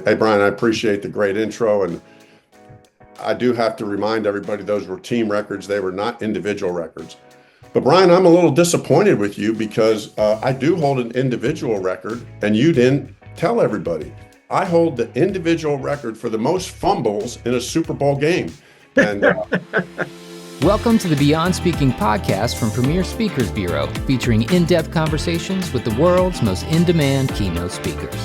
Hey, Brian, I appreciate the great intro. And I do have to remind everybody those were team records. They were not individual records. But Brian, I'm a little disappointed with you because I do hold an individual record and you didn't tell everybody. I hold the individual record for the most fumbles in a Super Bowl game. And Welcome to the Beyond Speaking podcast from Premier Speakers Bureau, featuring in-depth conversations with the world's most in-demand keynote speakers.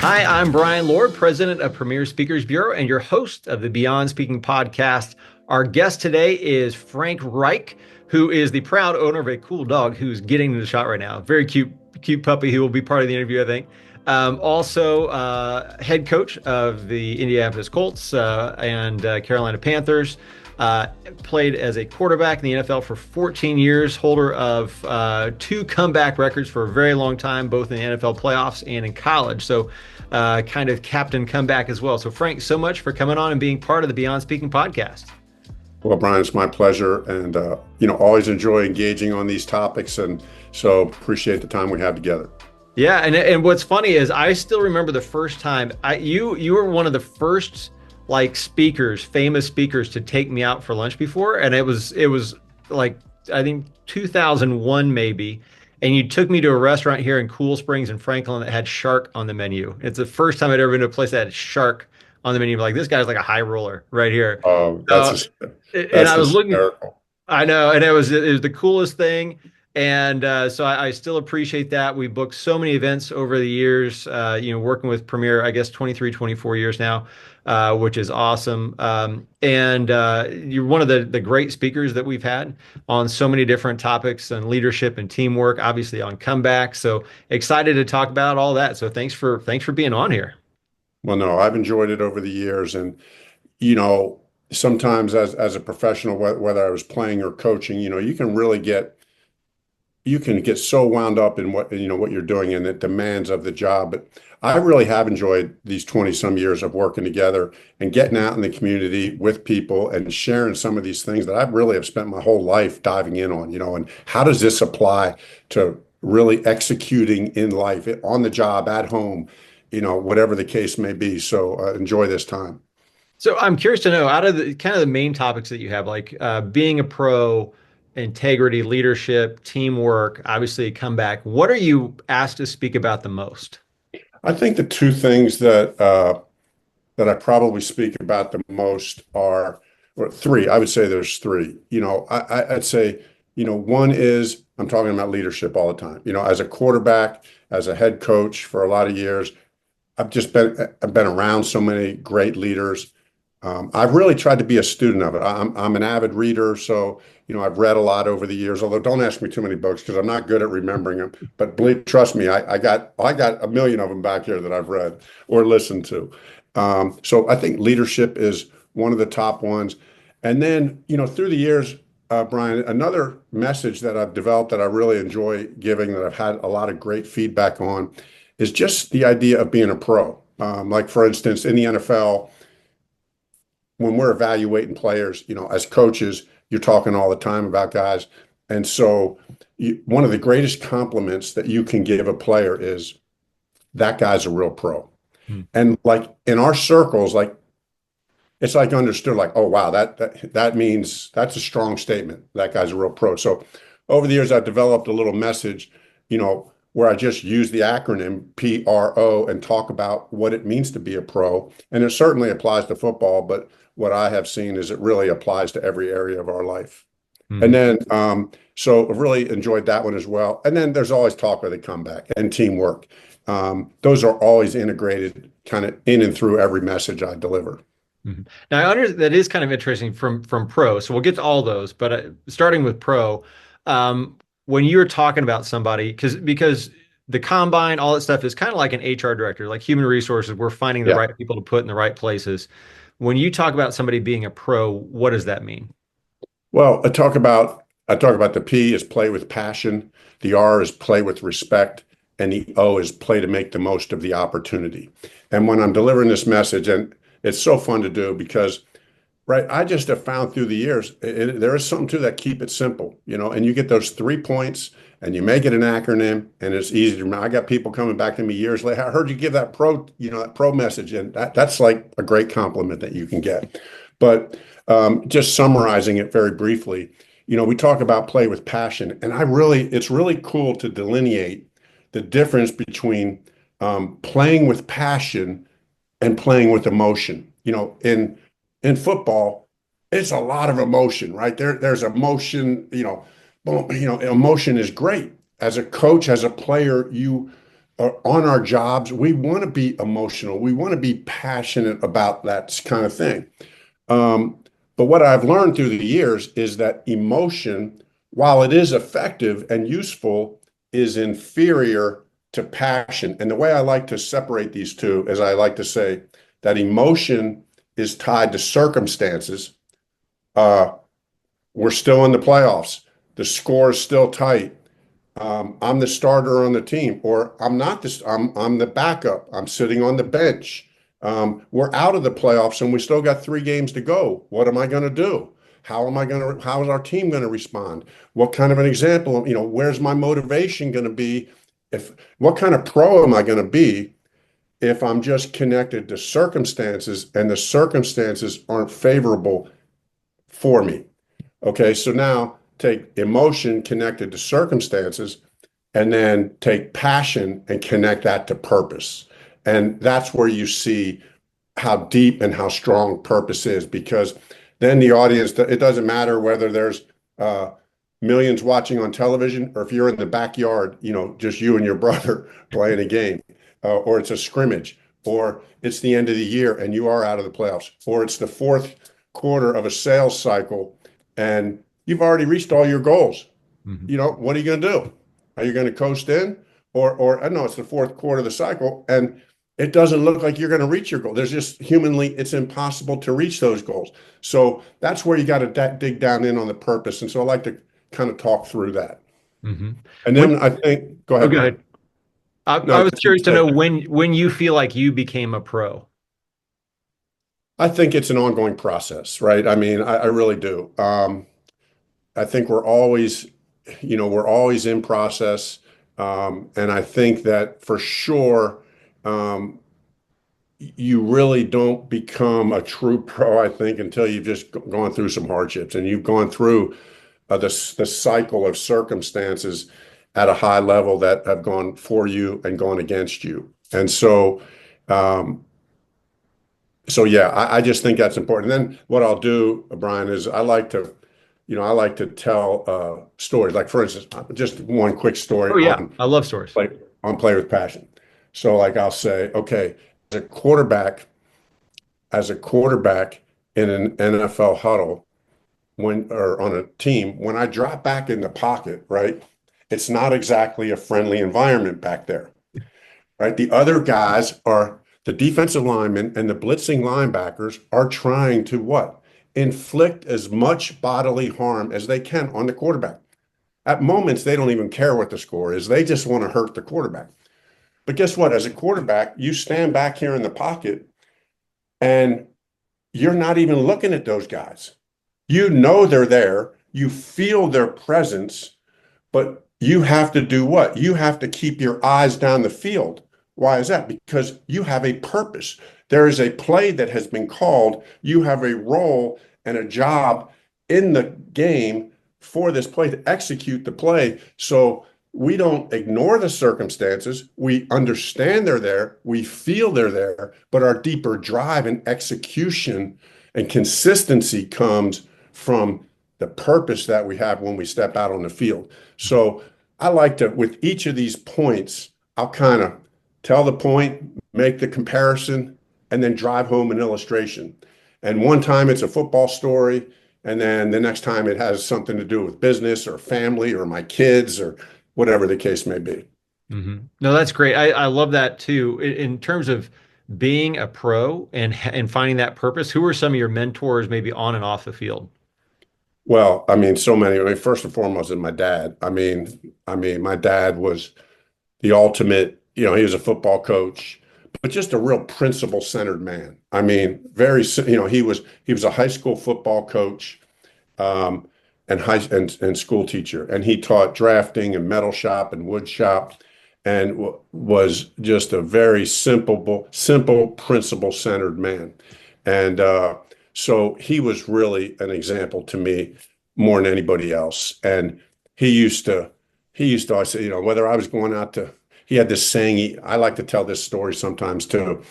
Hi, I'm Brian Lord, president of Premier Speakers Bureau and your host of the Beyond Speaking podcast. Our guest today is Frank Reich, who is the proud owner of a cool dog who's getting to the shot right now. Very cute puppy who will be part of the interview, I think. Also, head coach of the Indianapolis Colts and Carolina Panthers. Played as a quarterback in the NFL for 14 years, holder of 2 comeback records for a very long time, both in the NFL playoffs and in college. So kind of captain comeback as well. So Frank, so much for coming on and being part of the Beyond Speaking podcast. well, Brian, it's my pleasure. And, always enjoy engaging on these topics. And so appreciate the time we have together. Yeah. And what's funny is I still remember the first time you were one of the first famous speakers to take me out for lunch before. And it was like, I think 2001 maybe. And you took me to a restaurant here in Cool Springs in Franklin that had shark on the menu. It's the first time I'd ever been to a place that had shark on the menu. Like, this guy's like a high roller right here. Oh, that's I was looking, hysterical. I know. And it was the coolest thing. And so I still appreciate that. We booked so many events over the years, working with Premier, I guess 23, 24 years now, which is awesome. And you're one of the great speakers that we've had on so many different topics and leadership and teamwork, obviously on comeback. So excited to talk about all that. So thanks for being on here. Well, no, I've enjoyed it over the years. And, sometimes as a professional, whether I was playing or coaching, you can get so wound up in what you're doing and the demands of the job. But I really have enjoyed these 20 some years of working together and getting out in the community with people and sharing some of these things that I really have spent my whole life diving in on, and how does this apply to really executing in life, on the job, at home, whatever the case may be. So enjoy this time. So I'm curious to know, out of the kind of the main topics that you have, like being a pro, integrity, leadership, teamwork, obviously a comeback, what are you asked to speak about the most? I think the two things that I probably speak about the most are, or three. I would say there's three. I'd say, one is I'm talking about leadership all the time. As a quarterback, as a head coach for a lot of years, I've been around so many great leaders. I've really tried to be a student of it. I'm an avid reader, so I've read a lot over the years. Although don't ask me too many books because I'm not good at remembering them. But trust me, I got a million of them back here that I've read or listened to. So I think leadership is one of the top ones. And then through the years, Brian, another message that I've developed that I really enjoy giving, that I've had a lot of great feedback on, is just the idea of being a pro. Like for instance, in the NFL, when we're evaluating players, as coaches, you're talking all the time about guys. And so one of the greatest compliments that you can give a player is that guy's a real pro. And like in our circles, it's like understood, like, oh, wow, that means that's a strong statement. That guy's a real pro. So over the years, I've developed a little message, where I just use the acronym PRO and talk about what it means to be a pro. And it certainly applies to football, but what I have seen is it really applies to every area of our life. And then, so I've really enjoyed that one as well. And then there's always talk of the comeback and teamwork. Those are always integrated kind of in and through every message I deliver. Now, that is kind of interesting from pro. So we'll get to all those, but starting with pro, when you're talking about somebody, because the combine, all that stuff is kind of like an HR director, like human resources. We're finding the right people to put in the right places. When you talk about somebody being a pro, what does that mean? Well, I talk about the P is play with passion, the R is play with respect, and the O is play to make the most of the opportunity. And when I'm delivering this message, and it's so fun to do because, right, I just have found through the years, there is something to that, keep it simple, and you get those 3 points and you make it an acronym, and it's easy to remember. I got people coming back to me years later. I heard you give that pro message, and that's like a great compliment that you can get. But just summarizing it very briefly, we talk about play with passion, and it's really cool to delineate the difference between playing with passion and playing with emotion. In football, it's a lot of emotion, right? There's emotion, emotion is great. As a coach, as a player, you are on our jobs, we want to be emotional. We want to be passionate about that kind of thing. But what I've learned through the years is that emotion, while it is effective and useful, is inferior to passion. And the way I like to separate these two is I like to say that emotion is tied to circumstances. We're still in the playoffs. The score is still tight. I'm the starter on the team, or I'm not this. I'm the backup. I'm sitting on the bench. We're out of the playoffs, and we still got 3 games to go. What am I going to do? How is our team going to respond? What kind of an example? Where's my motivation going to be? What kind of pro am I going to be if I'm just connected to circumstances and the circumstances aren't favorable for me? Okay, so now take emotion connected to circumstances and then take passion and connect that to purpose. And that's where you see how deep and how strong purpose is, because then the audience, it doesn't matter whether there's millions watching on television or if you're in the backyard, just you and your brother playing a game, or it's a scrimmage, or it's the end of the year and you are out of the playoffs, or it's the fourth quarter of a sales cycle and you've already reached all your goals. What are you going to do? Are you going to coast in? Or I know it's the fourth quarter of the cycle and it doesn't look like you're going to reach your goal. There's just humanly, it's impossible to reach those goals. So that's where you got to dig down in on the purpose. And so I like to kind of talk through that. And then I think, go ahead. Go ahead. I was curious to know when you feel like you became a pro. I think it's an ongoing process, right? I mean, I really do. I think we're always in process. And I think that for sure, you really don't become a true pro, I think, until you've just gone through some hardships and you've gone through the cycle of circumstances at a high level that have gone for you and gone against you. And so, yeah, I just think that's important. And then what I'll do, Brian, is I like to tell stories. Like, for instance, just one quick story. Oh yeah, I love stories. Play with passion. So like I'll say, okay, as a quarterback in an NFL huddle, or on a team, when I drop back in the pocket, right, it's not exactly a friendly environment back there, right? The other guys are the defensive linemen and the blitzing linebackers are trying to what? Inflict as much bodily harm as they can on the quarterback. At moments, they don't even care what the score is. They just want to hurt the quarterback. But guess what? As a quarterback, you stand back here in the pocket and you're not even looking at those guys. You know they're there. You feel their presence, but you have to do what? You have to keep your eyes down the field. Why is that? Because you have a purpose. There is a play that has been called. You have a role and a job in the game for this play to execute the play. So we don't ignore the circumstances. We understand they're there. We feel they're there, but our deeper drive and execution and consistency comes from the purpose that we have when we step out on the field. So I like to, with each of these points, I'll kind of tell the point, make the comparison, and then drive home an illustration. And one time it's a football story, and then the next time it has something to do with business or family or my kids or whatever the case may be. No, that's great. I love that too. In terms of being a pro and finding that purpose, who are some of your mentors maybe on and off the field? Well, I mean, so many. I mean, first and foremost is my dad. I mean, my dad was the ultimate, he was a football coach, but just a real principle-centered man. I mean, he was a high school football coach. and school teacher, and he taught drafting and metal shop and wood shop, and was just a very simple principle-centered man. And so he was really an example to me more than anybody else. And he used to always say, whether I was going out to, he had this saying, I like to tell this story sometimes too.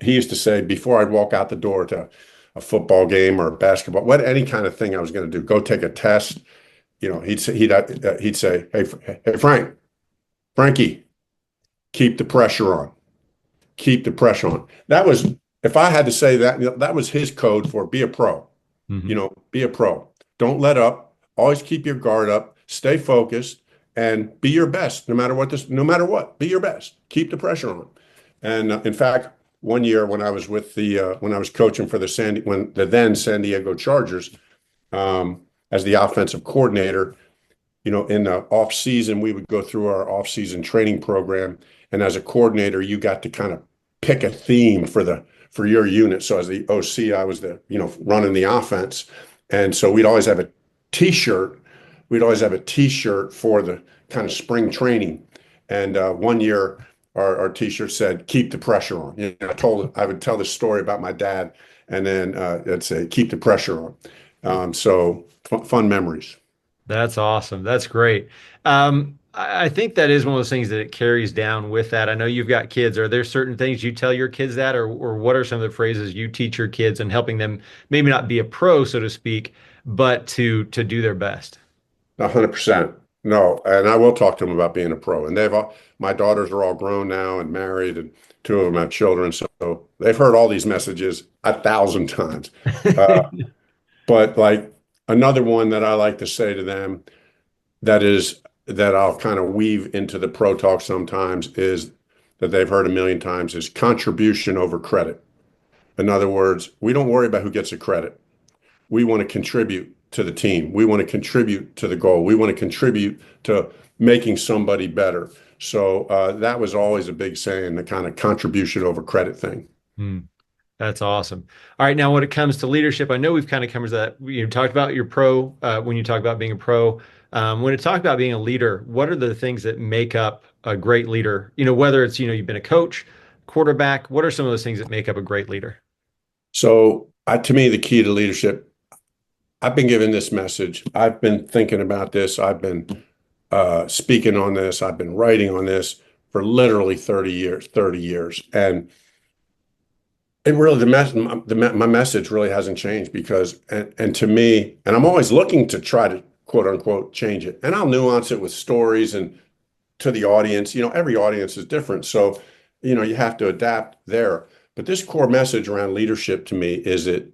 He used to say, before I'd walk out the door to a football game or basketball, any kind of thing I was going to do, go take a test, he'd say, hey, Frankie, keep the pressure on. Keep the pressure on. That was, if I had to say that, that was his code for be a pro. Be a pro. Don't let up. Always keep your guard up. Stay focused and be your best, no matter what. Be your best. Keep the pressure on. And in fact, one year when I was when I was coaching for the then San Diego Chargers, as the offensive coordinator, in the off season, we would go through our off season training program. And as a coordinator, you got to kind of pick a theme for your unit. So as the OC, I was running the offense. And so we'd always have a t-shirt. We'd always have a t-shirt for the kind of spring training. And one year our t-shirt said, keep the pressure on. I would tell this story about my dad, and then I'd say, keep the pressure on. So fun memories. That's awesome. That's great. I think that is one of those things that it carries down with that. I know you've got kids. Are there certain things you tell your kids that, or what are some of the phrases you teach your kids and helping them maybe not be a pro, so to speak, but to do their best? 100%. No, and I will talk to them about being a pro. And my daughters are all grown now and married, and two of them have children, so they've heard all these messages 1,000 times. But like another one that I like to say to them that I'll kind of weave into the pro talk sometimes is that they've heard a million times is contribution over credit. In other words, we don't worry about who gets the credit. We want to contribute to the team. We want to contribute to the goal. We want to contribute to making somebody better. So that was always a big saying, the kind of contribution over credit thing. That's awesome. All right. Now, when it comes to leadership, I know we've kind of covered that. You talked about your pro, when you talk about being a pro. When you talk about being a leader, what are the things that make up a great leader? Whether it's, you've been a coach, quarterback, what are some of those things that make up a great leader? So to me, the key to leadership, I've been given this message. I've been thinking about this. I've been speaking on this. I've been writing on this for literally 30 years. And it really, my message really hasn't changed because, and to me, and I'm always looking to try to quote unquote change it. And I'll nuance it with stories and to the audience. Every audience is different. So, you have to adapt there. But this core message around leadership to me is it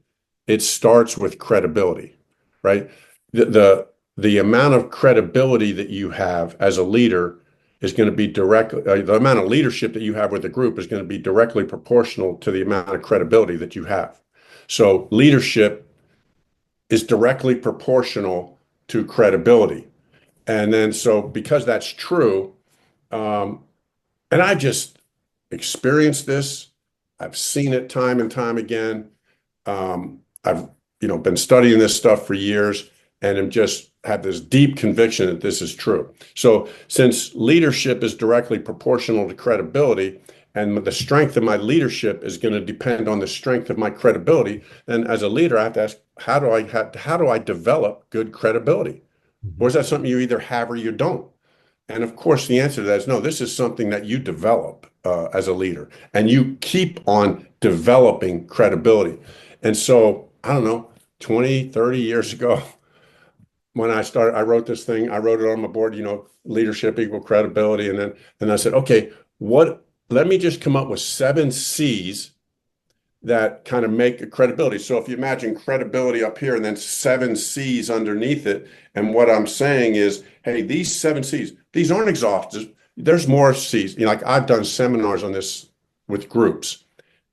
starts with credibility, right? The amount of credibility that you have as a leader is going to be the amount of leadership that you have with the group is going to be directly proportional to the amount of credibility that you have. So leadership is directly proportional to credibility. And then, so because that's true, and I've just experienced this, I've seen it time and time again. I've, been studying this stuff for years and am just have this deep conviction that this is true. So since leadership is directly proportional to credibility, and the strength of my leadership is going to depend on the strength of my credibility, then as a leader, I have to ask, how do I develop good credibility? Or is that something you either have or you don't? And of course, the answer to that is no, this is something that you develop as a leader, and you keep on developing credibility. And so, I don't know, 20, 30 years ago, when I started, I wrote this thing, I wrote it on my board, leadership equal credibility. And then I said, okay, let me just come up with 7 C's that kind of make credibility. So if you imagine credibility up here and then 7 C's underneath it. And what I'm saying is, hey, these 7 C's, these aren't exhaustive. There's more C's. Like I've done seminars on this with groups.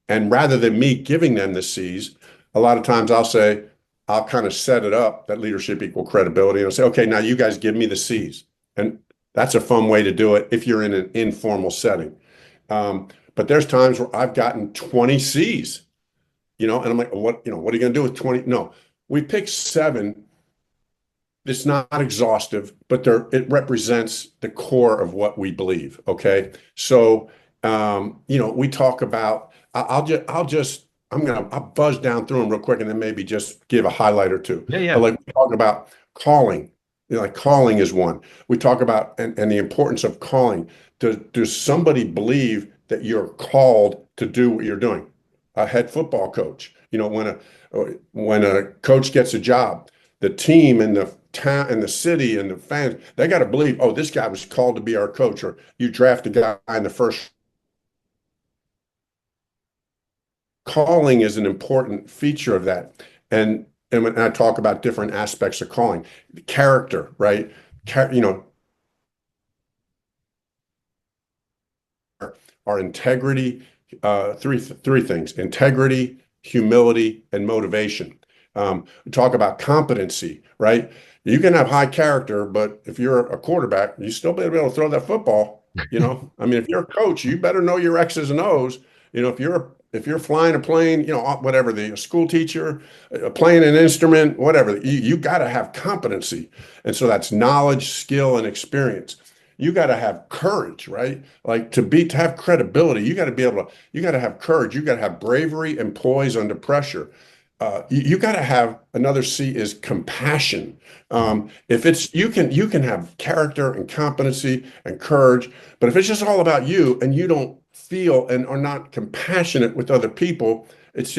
And rather than me giving them the C's, a lot of times I'll kind of set it up that leadership equal credibility. And I'll say, okay, now you guys give me the C's. And that's a fun way to do it if you're in an informal setting. But there's times where I've gotten 20 C's, and I'm like, what are you going to do with 20? No, we picked 7 it's not exhaustive, but it represents the core of what we believe. Okay. So, we talk about, I'll buzz down through them real quick and then maybe just give a highlight or two. Yeah, But yeah. like we talk about calling, like calling is one. We talk about, and the importance of calling. Does somebody believe that you're called to do what you're doing? A head football coach, when a coach gets a job, the team and the town and the city and the fans, they got to believe, oh, this guy was called to be our coach, or you draft a guy in the first. Calling is an important feature of that. And when I talk about different aspects of calling, character, right? Char, you know, our integrity, three things: integrity, humility, and motivation. We talk about competency, right? You can have high character, but if you're a quarterback, you still better be able to throw that football. I mean, if you're a coach, you better know your X's and O's. If you're flying a plane, whatever, the school teacher, playing an instrument, whatever, you got to have competency. And so that's knowledge, skill, and experience. You got to have courage, right? Like to have credibility, you got to have courage. You got to have bravery and poise under pressure. You got to have, another C is compassion. If it's you can have character and competency and courage, but if it's just all about you and you don't feel and are not compassionate with other people,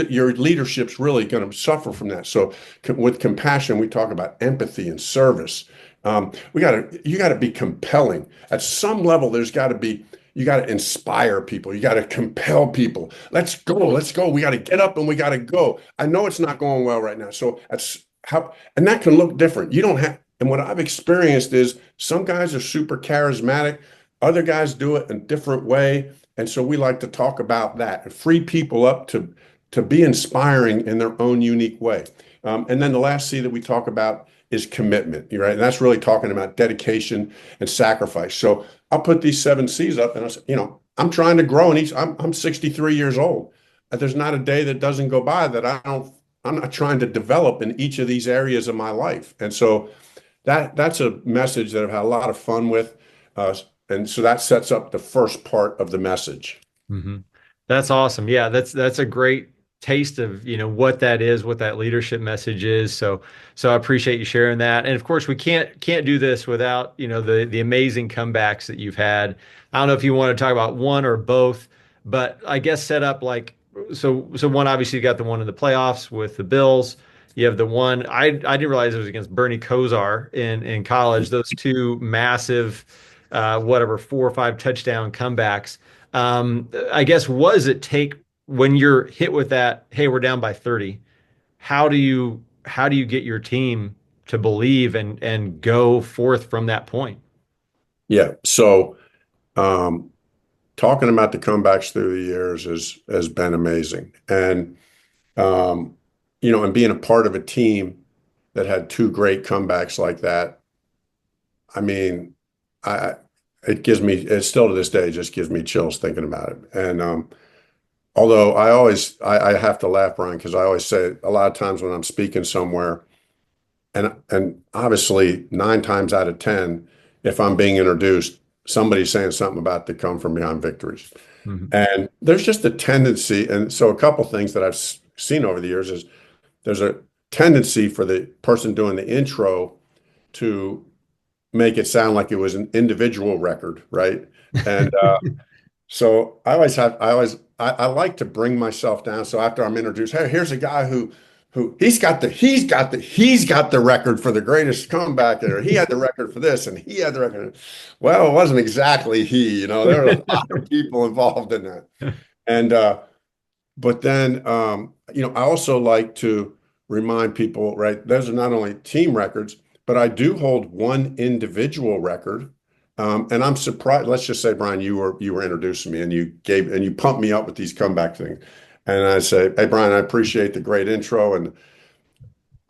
your leadership's really going to suffer from that. So with compassion, we talk about empathy and service. You got to be compelling. At some level, you got to inspire people. You got to compel people. Let's go, let's go. We got to get up and we got to go. I know it's not going well right now. So and that can look different. And what I've experienced is some guys are super charismatic. Other guys do it in a different way. And so we like to talk about that and free people up to be inspiring in their own unique way. And then the last C that we talk about is commitment, right? And that's really talking about dedication and sacrifice. So I'll put these 7 C's up, and I'm trying to grow in each. I'm 63 years old. There's not a day that doesn't go by that I'm not trying to develop in each of these areas of my life. And so that's a message that I've had a lot of fun with. And so that sets up the first part of the message. Mm-hmm. That's awesome. Yeah, that's a great taste of what that is, what that leadership message is. So I appreciate you sharing that. And of course, we can't do this without the amazing comebacks that you've had. I don't know if you want to talk about one or both, but I guess set up like so one, obviously you got the one in the playoffs with the Bills. You have the one I didn't realize it was against Bernie Kosar in college. Those two massive, whatever, 4 or 5 touchdown comebacks. I guess, what does it take when you're hit with that? Hey, we're down by 30. How do you get your team to believe and go forth from that point? Yeah. So talking about the comebacks through the years has been amazing. And being a part of a team that had two great comebacks like that, I mean, it still to this day just gives me chills thinking about it. And although I have to laugh, Brian, because I always say a lot of times when I'm speaking somewhere, and obviously 9 times out of 10, if I'm being introduced, somebody's saying something about the come from behind victories. Mhm. And there's just a tendency, and so a couple things that I've seen over the years is there's a tendency for the person doing the intro to make it sound like it was an individual record, right? And so I like to bring myself down. So after I'm introduced, hey, here's a guy who he's got the record for the greatest comeback, or he had the record for this, and he had the record. Well, it wasn't exactly there were a lot of people involved in that. And but then I also like to remind people, right? Those are not only team records, but I do hold one individual record. And I'm surprised. Let's just say, Brian, you were introducing me, and you pumped me up with these comeback things. And I say, hey, Brian, I appreciate the great intro. And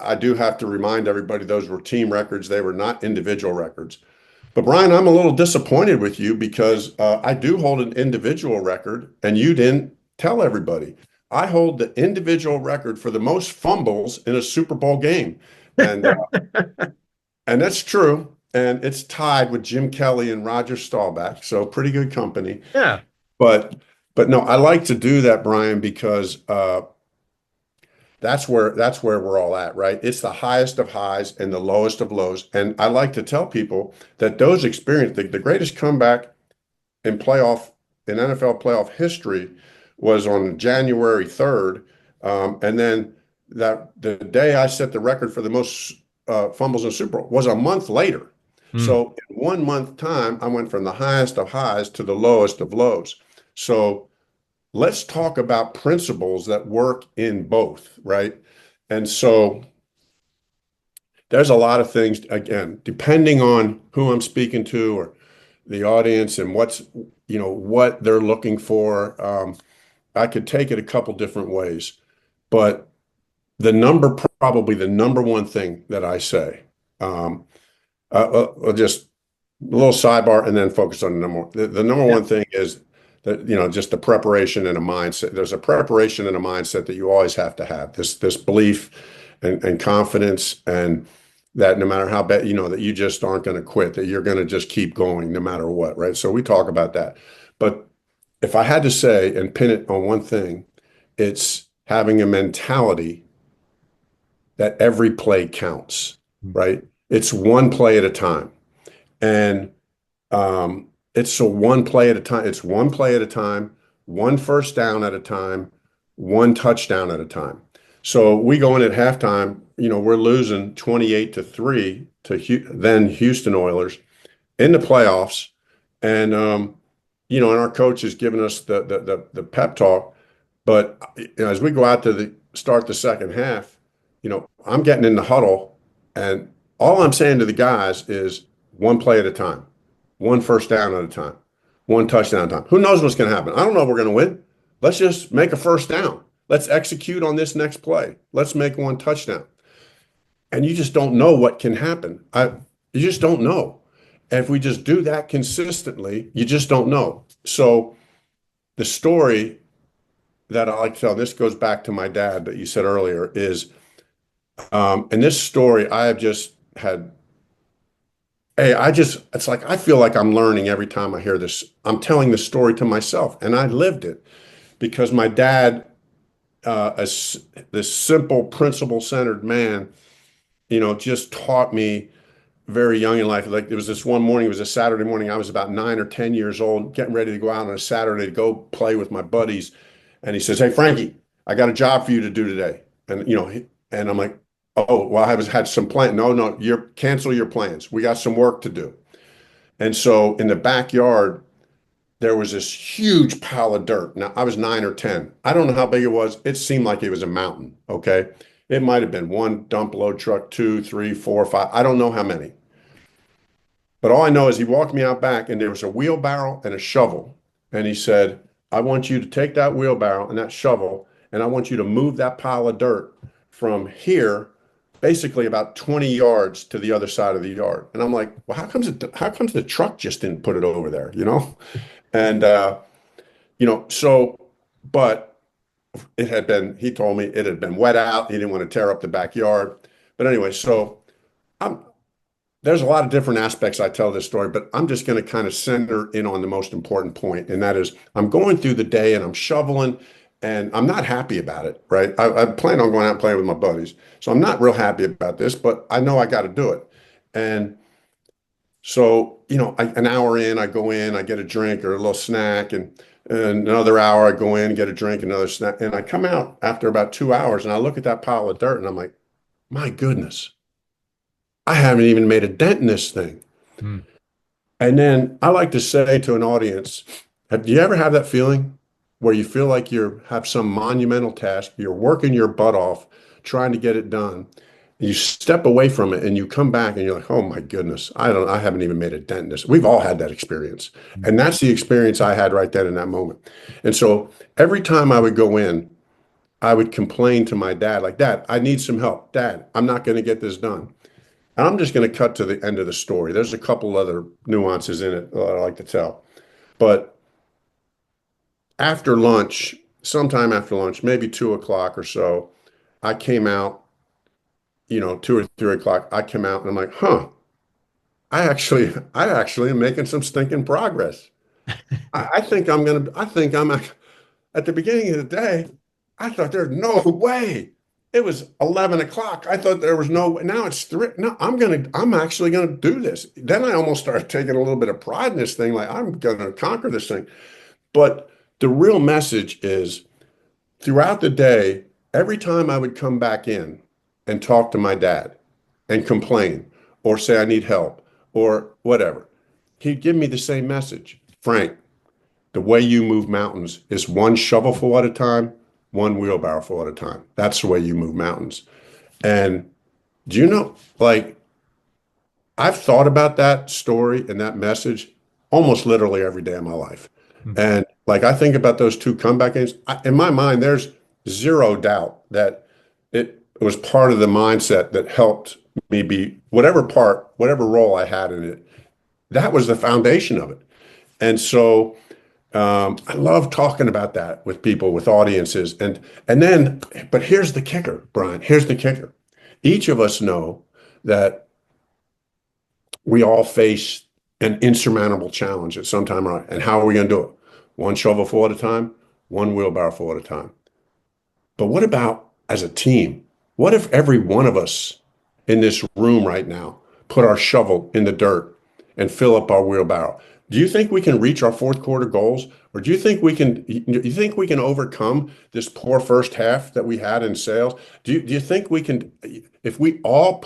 I do have to remind everybody those were team records. They were not individual records. But Brian, I'm a little disappointed with you because I do hold an individual record, and you didn't tell everybody. I hold the individual record for the most fumbles in a Super Bowl game. And And that's true. And it's tied with Jim Kelly and Roger Staubach. So pretty good company. Yeah. But but no, I like to do that, Brian, because that's where we're all at, right? It's the highest of highs and the lowest of lows. And I like to tell people that those experience the greatest comeback in playoff in NFL playoff history was on January 3rd. And then that the day I set the record for the most fumbles in the Super Bowl was a month later. Mm. So in 1 month time, I went from the highest of highs to the lowest of lows. So let's talk about principles that work in both, right? And so there's a lot of things, again, depending on who I'm speaking to or the audience and what they're looking for. I could take it a couple different ways, but probably the number one thing that I say, just a little sidebar and then focus on the number one. The number Yeah. one thing is that, just the preparation and a mindset. There's a preparation and a mindset that you always have to have. This belief and confidence, and that no matter how bad, that you just aren't going to quit, that you're going to just keep going no matter what, right? So we talk about that. But if I had to say and pin it on one thing, it's having a mentality that every play counts, right? It's one play at a time. And it's one play at a time. It's one play at a time, one first down at a time, one touchdown at a time. So we go in at halftime, we're losing 28-3 to then Houston Oilers in the playoffs. And, and our coach is giving us the pep talk. But as we go out to start the second half, I'm getting in the huddle, and all I'm saying to the guys is one play at a time, one first down at a time, one touchdown at a time. Who knows what's going to happen? I don't know if we're going to win. Let's just make a first down. Let's execute on this next play. Let's make one touchdown. And you just don't know what can happen. You just don't know. And if we just do that consistently, you just don't know. So the story that I like to tell, this goes back to my dad that you said earlier, is in this story, I have just had, it's like I feel like I'm learning every time I hear this. I'm telling this story to myself, and I lived it because my dad, as this simple, principle-centered man, just taught me very young in life. Like, it was this one morning, it was a Saturday morning. I was about 9 or 10 years old, getting ready to go out on a Saturday to go play with my buddies. And he says, "Hey, Frankie, I got a job for you to do today." And, and I'm like, "Oh, well, had some plan." No, cancel your plans. We got some work to do. And so in the backyard, there was this huge pile of dirt. Now, I was 9 or 10. I don't know how big it was. It seemed like it was a mountain. Okay. It might have been one dump load truck, 2, 3, 4, 5. I don't know how many. But all I know is he walked me out back, and there was a wheelbarrow and a shovel. And he said, "I want you to take that wheelbarrow and that shovel, and I want you to move that pile of dirt from here, basically about 20 yards to the other side of the yard." And I'm like, "Well, how comes the truck just didn't put it over there?" And but he told me it had been wet out. He didn't want to tear up the backyard. But anyway, so I'm there's a lot of different aspects I tell this story, but I'm just going to kind of center in on the most important point. And that is, I'm going through the day and I'm shoveling and I'm not happy about it, right? I plan on going out and playing with my buddies. So I'm not real happy about this, but I know I got to do it. And so, an hour in, I go in, I get a drink or a little snack, and another hour, I go in, get a drink, another snack. And I come out after about 2 hours and I look at that pile of dirt and I'm like, my goodness, I haven't even made a dent in this thing. Hmm. And then I like to say to an audience, do you ever have that feeling where you feel like you have some monumental task, you're working your butt off, trying to get it done, and you step away from it and you come back and you're like, oh my goodness, I haven't even made a dent in this. We've all had that experience. And that's the experience I had right then in that moment. And so every time I would go in, I would complain to my dad, like, "Dad, I need some help. Dad, I'm not going to get this done." And I'm just going to cut to the end of the story. There's a couple other nuances in it that I like to tell. But sometime after lunch, maybe 2 o'clock or so, I came out, 2 or 3 o'clock, I came out and I'm like, I actually am making some stinking progress. I think I'm at the beginning of the day, I thought there's no way. It was 11 o'clock. I thought there was no way. Now it's three. No, I'm actually gonna do this. Then I almost started taking a little bit of pride in this thing, like I'm gonna conquer this thing. But the real message is throughout the day, every time I would come back in and talk to my dad and complain or say I need help or whatever, he'd give me the same message. Frank, the way you move mountains is one shovelful at a time, one wheelbarrowful at a time. That's the way you move mountains. And do you know, like, I've thought about that story and that message almost literally every day of my life. Mhm. And like, I think about those two comeback games. In my mind, there's zero doubt that it was part of the mindset that helped me be whatever role I had in it. That was the foundation of it. And so, I love talking about that with people, with audiences, and then, but here's the kicker, Brian. Here's the kicker. Each of us know that we all face an insurmountable challenge at some time, right? And how are we going to do it? One shovelful at a time, one wheelbarrowful at a time. But what about as a team? What if every one of us in this room right now put our shovel in the dirt and fill up our wheelbarrow? Do you think we can reach our fourth quarter goals? Or do you think we can overcome this poor first half that we had in sales? Do you think we can, if we all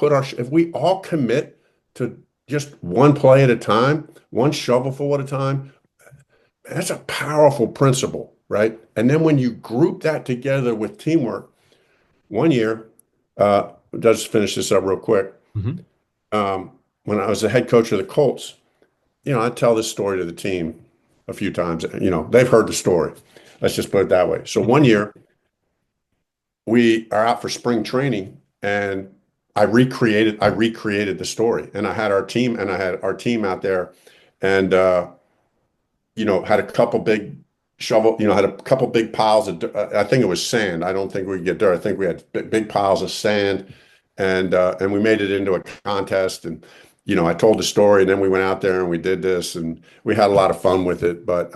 commit to just one play at a time, one shovelful at a time, that's a powerful principle, right? And then when you group that together with teamwork, one year, just finish this up real quick. Mhm. When I was the head coach of the Colts, I tell this story to the team a few times. They've heard the story. Let's just put it that way. So one year, we are out for spring training, and I recreated the story, and I had our team out there, and had a couple big had a couple big piles of I think it was sand. I don't think we could get dirt. I think we had big piles of sand, and we made it into a contest. And I told the story, and then we went out there and we did this, and we had a lot of fun with it. But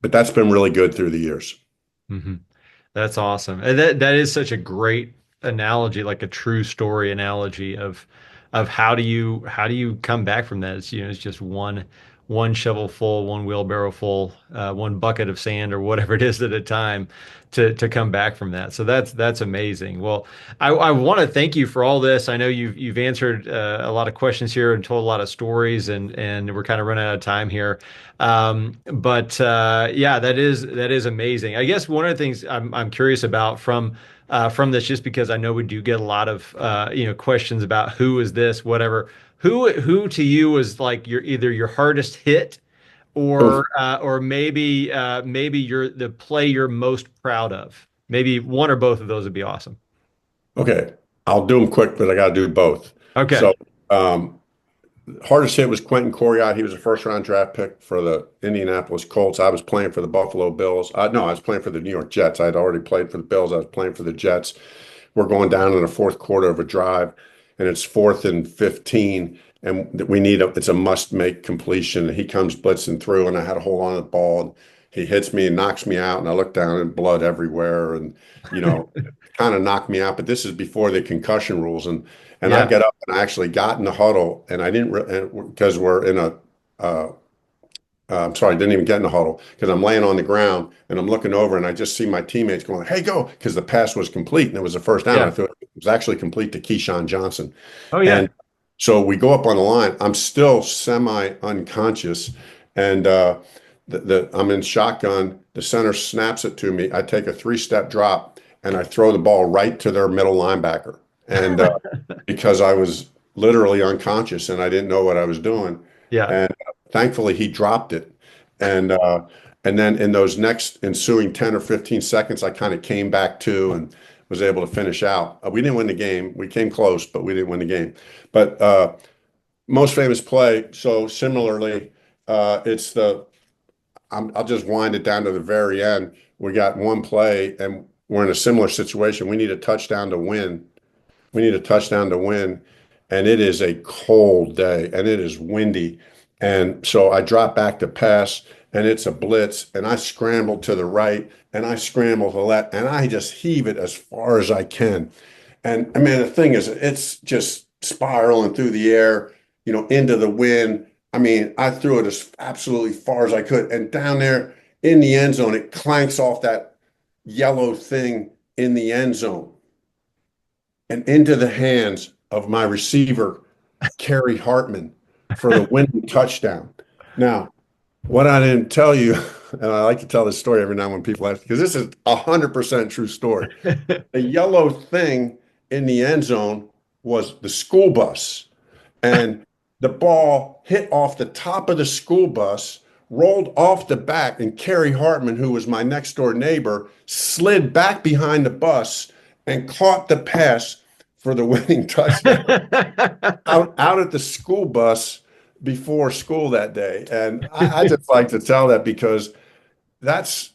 that's been really good through the years. Mhm. That's awesome. And that is such a great analogy, like a true story analogy of how do you come back from that? It's just one shovel full, one wheelbarrow full, one bucket of sand or whatever it is at a time to come back from that. So that's amazing. Well, I want to thank you for all this. I know you've answered a lot of questions here and told a lot of stories, and we're kind of running out of time here. But yeah, that is amazing. I guess one of the things I'm curious about from this, just because I know we do get a lot of questions about who is this, whatever. Who to you was like either your hardest hit Oh, or maybe the play you're most proud of? Maybe one or both of those would be awesome. okay. I'll do them quick, but I got to do both. Okay. So, hardest hit was Quentin Coryatt. He was a first round draft pick for the Indianapolis Colts. I was playing for the Buffalo Bills. No, I was playing for the New York Jets. I had already played for the Bills. I was playing for the Jets. We're going down in the fourth quarter of a drive, and it's 4th and 15, and it's a must-make completion. He comes blitzing through, and I had a hold on the ball, and he hits me and knocks me out, and I look down and blood everywhere, and kind of knocked me out. But this is before the concussion rules, and I Yeah. get up and I actually got in the huddle, and I didn't because we're in a I'm sorry, I didn't even get in the huddle because I'm laying on the ground and I'm looking over and I just see my teammates going, "Hey, go!" Because the pass was complete and it was a first down. I Yeah. thought it was actually complete to Keyshawn Johnson. Oh yeah. And so we go up on the line. I'm still semi-unconscious, and I'm in shotgun. The center snaps it to me. I take a three-step drop and I throw the ball right to their middle linebacker. And because I was literally unconscious and I didn't know what I was doing. Yeah. And thankfully, he dropped it. And then in those next ensuing 10 or 15 seconds, I kind of came back to and was able to finish out. We didn't win the game. We came close, but we didn't win the game. But most famous play. So similarly, it's I'll just wind it down to the very end. We got one play, and we're in a similar situation. We need a touchdown to win. We need a touchdown to win. and it is a cold day and it is windy. And so I drop back to pass and it's a blitz and I scramble to the right and I scramble to the left and I just heave it as far as I can. And I mean, the thing is, it's just spiraling through the air, into the wind. I mean, I threw it as absolutely far as I could. And down there in the end zone, it clanks off that yellow thing in the end zone and into the hands of my receiver, Kerry Hartman, for the winning touchdown. Now, what I didn't tell you, and I like to tell this story every now and when people ask, because this is 100% true story. The yellow thing in the end zone was the school bus. And the ball hit off the top of the school bus, rolled off the back, and Kerry Hartman, who was my next door neighbor, slid back behind the bus and caught the pass for the winning touchdown out at the school bus before school that day. And I just like to tell that because that's,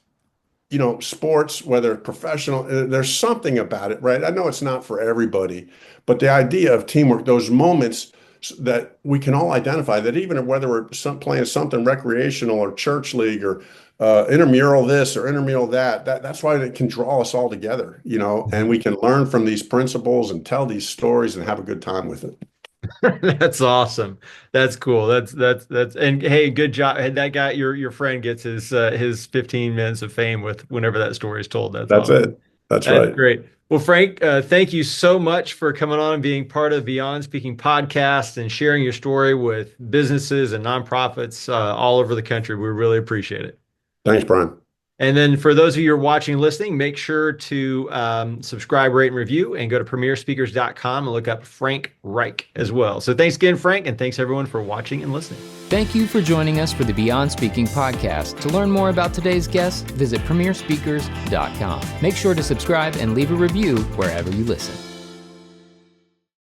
sports, whether professional, there's something about it, right? I know it's not for everybody, but the idea of teamwork, those moments that we can all identify, that even whether we're playing something recreational or church league or intramural this or intramural that's why it can draw us all together, and we can learn from these principles and tell these stories and have a good time with it. That's awesome. That's cool. That's and hey, good job. That guy, your friend gets his 15 minutes of fame with whenever that story is told. That's awesome. It. That's right. Great. Well, Frank, thank you so much for coming on and being part of the Beyond Speaking podcast and sharing your story with businesses and nonprofits all over the country. We really appreciate it. Thanks, Brian. And then for those of you who are watching and listening, make sure to subscribe, rate, and review, and go to premierspeakers.com and look up Frank Reich as well. So thanks again, Frank, and thanks everyone for watching and listening. Thank you for joining us for the Beyond Speaking podcast. To learn more about today's guest, visit premierspeakers.com. Make sure to subscribe and leave a review wherever you listen.